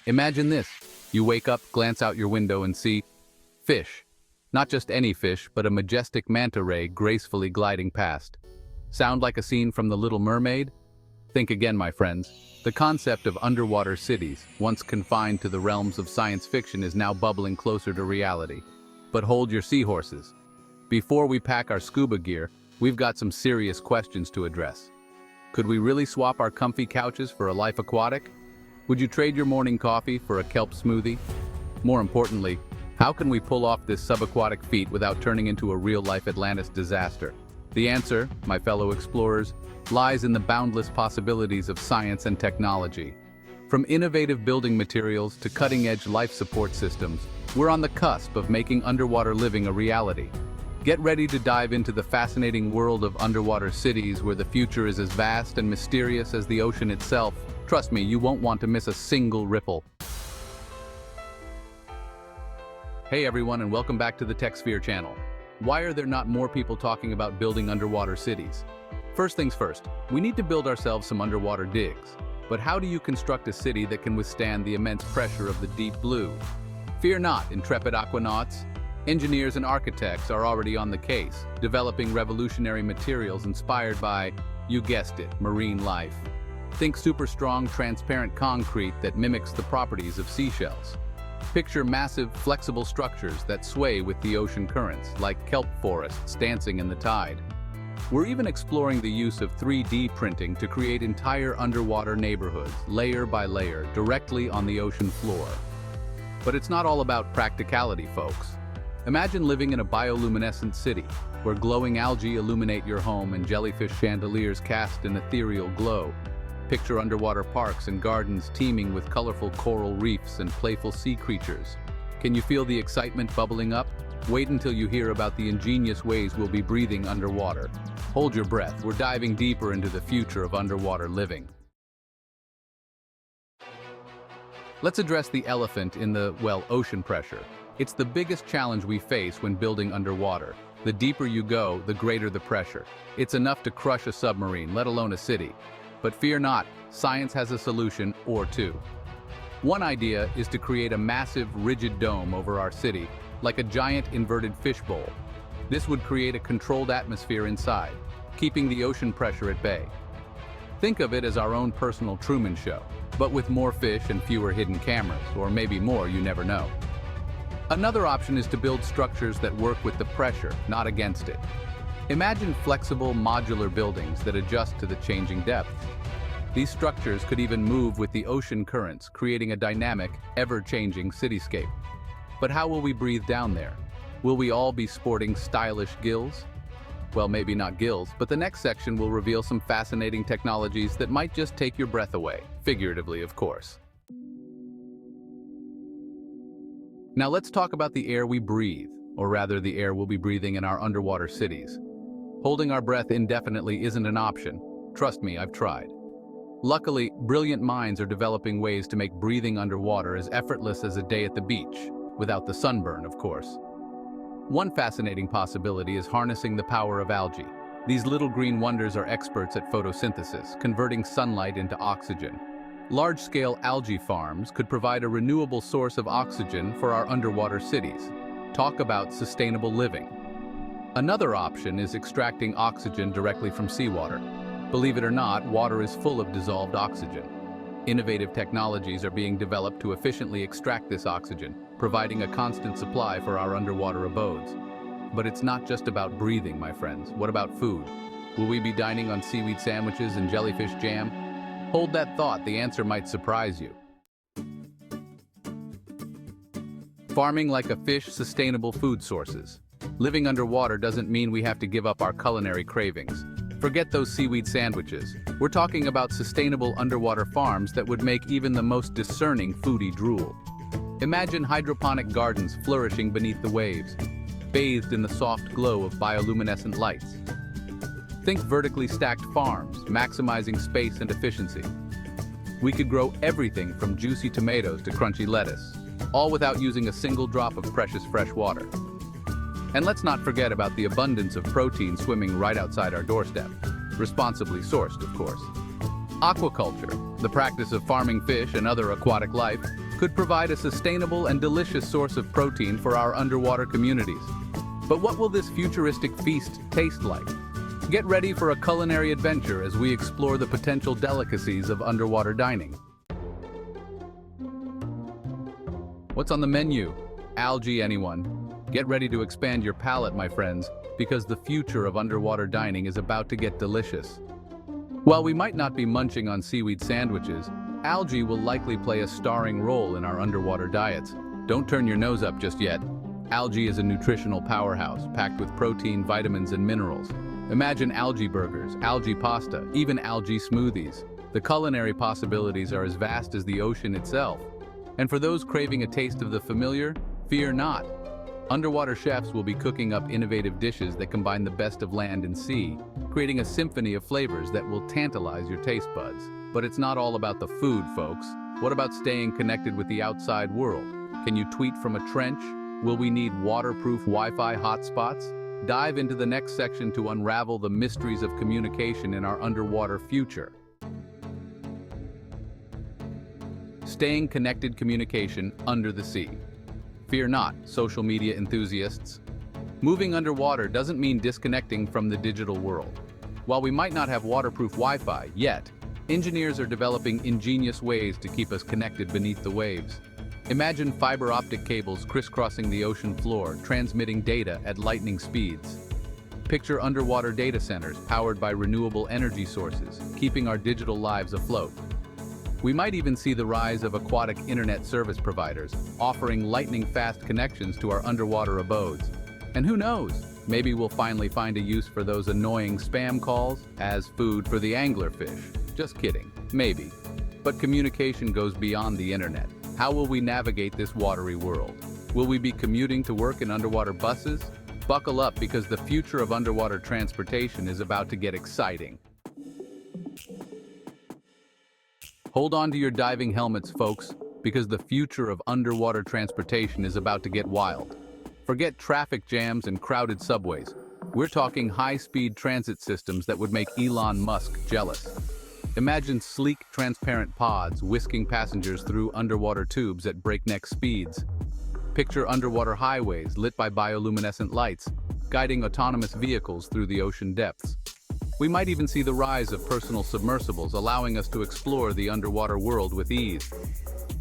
Imagine this. You wake up, glance out your window and see fish. Not just any fish, but a majestic manta ray gracefully gliding past. Sound like a scene from The Little Mermaid? Think again, my friends. The concept of underwater cities, once confined to the realms of science fiction, is now bubbling closer to reality. But hold your seahorses. Before we pack our scuba gear, we've got some serious questions to address. Could we really swap our comfy couches for a life aquatic? Would you trade your morning coffee for a kelp smoothie? More importantly, how can we pull off this subaquatic feat without turning into a real-life Atlantis disaster? The answer, my fellow explorers, lies in the boundless possibilities of science and technology. From innovative building materials to cutting-edge life support systems, we're on the cusp of making underwater living a reality. Get ready to dive into the fascinating world of underwater cities where the future is as vast and mysterious as the ocean itself. Trust me, you won't want to miss a single ripple. Hey everyone, and welcome back to the TechSphere channel. Why are there not more people talking about building underwater cities? First things first, we need to build ourselves some underwater digs. But how do you construct a city that can withstand the immense pressure of the deep blue? Fear not, intrepid aquanauts. Engineers and architects are already on the case, developing revolutionary materials inspired by, you guessed it, marine life. Think super strong, transparent concrete that mimics the properties of seashells. Picture massive, flexible structures that sway with the ocean currents, like kelp forests dancing in the tide. We're even exploring the use of 3D printing to create entire underwater neighborhoods, layer by layer, directly on the ocean floor. But it's not all about practicality, folks. Imagine living in a bioluminescent city, where glowing algae illuminate your home and jellyfish chandeliers cast an ethereal glow. Picture underwater parks and gardens teeming with colorful coral reefs and playful sea creatures. Can you feel the excitement bubbling up? Wait until you hear about the ingenious ways we'll be breathing underwater. Hold your breath, we're diving deeper into the future of underwater living. Let's address the elephant in the, ocean pressure. It's the biggest challenge we face when building underwater. The deeper you go, the greater the pressure. It's enough to crush a submarine, let alone a city. But fear not, science has a solution or two. One idea is to create a massive, rigid dome over our city, like a giant inverted fishbowl. This would create a controlled atmosphere inside, keeping the ocean pressure at bay. Think of it as our own personal Truman Show, but with more fish and fewer hidden cameras, or maybe more, you never know. Another option is to build structures that work with the pressure, not against it. Imagine flexible, modular buildings that adjust to the changing depth. These structures could even move with the ocean currents, creating a dynamic, ever-changing cityscape. But how will we breathe down there? Will we all be sporting stylish gills? Well, maybe not gills, but the next section will reveal some fascinating technologies that might just take your breath away, figuratively, of course. Now let's talk about the air we breathe, or rather the air we'll be breathing in our underwater cities. Holding our breath indefinitely isn't an option. Trust me, I've tried. Luckily, brilliant minds are developing ways to make breathing underwater as effortless as a day at the beach, without the sunburn, of course. One fascinating possibility is harnessing the power of algae. These little green wonders are experts at photosynthesis, converting sunlight into oxygen. Large-scale algae farms could provide a renewable source of oxygen for our underwater cities. Talk about sustainable living. Another option is extracting oxygen directly from seawater. Believe it or not, water is full of dissolved oxygen. Innovative technologies are being developed to efficiently extract this oxygen, providing a constant supply for our underwater abodes. But it's not just about breathing, my friends. What about food? Will we be dining on seaweed sandwiches and jellyfish jam? Hold that thought, the answer might surprise you. Farming like a fish, sustainable food sources. Living underwater doesn't mean we have to give up our culinary cravings. Forget those seaweed sandwiches. We're talking about sustainable underwater farms that would make even the most discerning foodie drool. Imagine hydroponic gardens flourishing beneath the waves, bathed in the soft glow of bioluminescent lights. Think vertically stacked farms, maximizing space and efficiency. We could grow everything from juicy tomatoes to crunchy lettuce, all without using a single drop of precious fresh water. And let's not forget about the abundance of protein swimming right outside our doorstep, responsibly sourced, of course. Aquaculture, the practice of farming fish and other aquatic life, could provide a sustainable and delicious source of protein for our underwater communities. But what will this futuristic feast taste like? Get ready for a culinary adventure as we explore the potential delicacies of underwater dining. What's on the menu? Algae, anyone? Get ready to expand your palate, my friends, because the future of underwater dining is about to get delicious. While we might not be munching on seaweed sandwiches, algae will likely play a starring role in our underwater diets. Don't turn your nose up just yet. Algae is a nutritional powerhouse, packed with protein, vitamins, and minerals. Imagine algae burgers, algae pasta, even algae smoothies. The culinary possibilities are as vast as the ocean itself. And for those craving a taste of the familiar, fear not. Underwater chefs will be cooking up innovative dishes that combine the best of land and sea, creating a symphony of flavors that will tantalize your taste buds. But it's not all about the food, folks. What about staying connected with the outside world? Can you tweet from a trench? Will we need waterproof Wi-Fi hotspots? Dive into the next section to unravel the mysteries of communication in our underwater future. Staying connected communication under the sea. Fear not, social media enthusiasts. Moving underwater doesn't mean disconnecting from the digital world. While we might not have waterproof Wi-Fi yet, engineers are developing ingenious ways to keep us connected beneath the waves. Imagine fiber optic cables crisscrossing the ocean floor, transmitting data at lightning speeds. Picture underwater data centers powered by renewable energy sources, keeping our digital lives afloat. We might even see the rise of aquatic internet service providers, offering lightning-fast connections to our underwater abodes. And who knows, maybe we'll finally find a use for those annoying spam calls as food for the anglerfish. Just kidding, maybe. But communication goes beyond the internet. How will we navigate this watery world? Will we be commuting to work in underwater buses? Buckle up because the future of underwater transportation is about to get exciting. Hold on to your diving helmets, folks, because the future of underwater transportation is about to get wild. Forget traffic jams and crowded subways. We're talking high-speed transit systems that would make Elon Musk jealous. Imagine sleek, transparent pods whisking passengers through underwater tubes at breakneck speeds. Picture underwater highways lit by bioluminescent lights, guiding autonomous vehicles through the ocean depths. We might even see the rise of personal submersibles, allowing us to explore the underwater world with ease.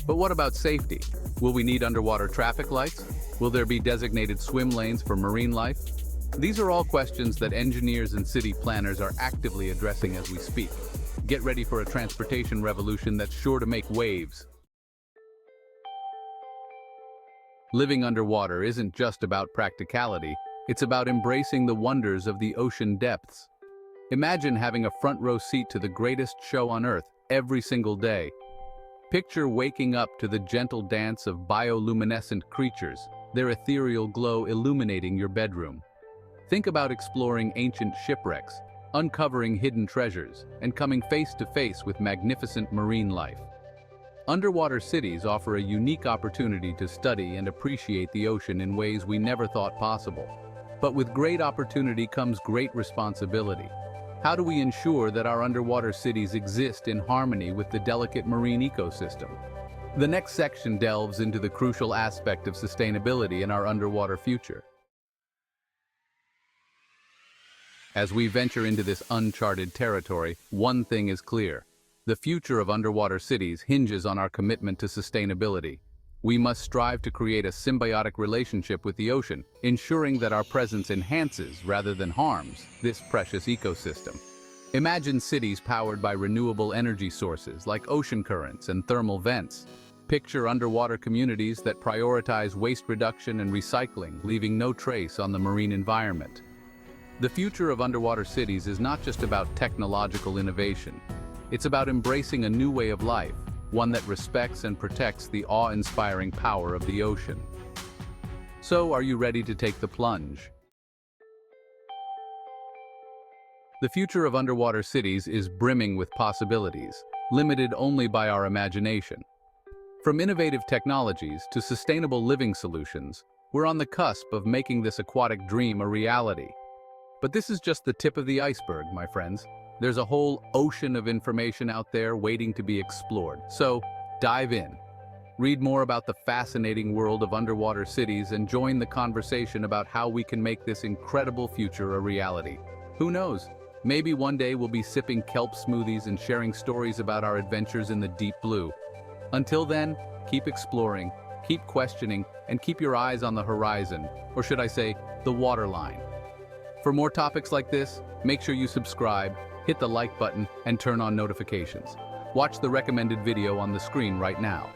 But what about safety? Will we need underwater traffic lights? Will there be designated swim lanes for marine life? These are all questions that engineers and city planners are actively addressing as we speak. Get ready for a transportation revolution that's sure to make waves. Living underwater isn't just about practicality, it's about embracing the wonders of the ocean depths. Imagine having a front row seat to the greatest show on Earth every single day. Picture waking up to the gentle dance of bioluminescent creatures, their ethereal glow illuminating your bedroom. Think about exploring ancient shipwrecks, uncovering hidden treasures, and coming face to face with magnificent marine life. Underwater cities offer a unique opportunity to study and appreciate the ocean in ways we never thought possible. But with great opportunity comes great responsibility. How do we ensure that our underwater cities exist in harmony with the delicate marine ecosystem? The next section delves into the crucial aspect of sustainability in our underwater future. As we venture into this uncharted territory, one thing is clear. The future of underwater cities hinges on our commitment to sustainability. We must strive to create a symbiotic relationship with the ocean, ensuring that our presence enhances rather than harms this precious ecosystem. Imagine cities powered by renewable energy sources like ocean currents and thermal vents. Picture underwater communities that prioritize waste reduction and recycling, leaving no trace on the marine environment. The future of underwater cities is not just about technological innovation. It's about embracing a new way of life, one that respects and protects the awe-inspiring power of the ocean. So, are you ready to take the plunge? The future of underwater cities is brimming with possibilities, limited only by our imagination. From innovative technologies to sustainable living solutions, we're on the cusp of making this aquatic dream a reality. But this is just the tip of the iceberg, my friends. There's a whole ocean of information out there waiting to be explored. So, dive in. Read more about the fascinating world of underwater cities and join the conversation about how we can make this incredible future a reality. Who knows? Maybe one day we'll be sipping kelp smoothies and sharing stories about our adventures in the deep blue. Until then, keep exploring, keep questioning, and keep your eyes on the horizon, or should I say, the waterline. For more topics like this, make sure you subscribe, hit the like button, and turn on notifications. Watch the recommended video on the screen right now.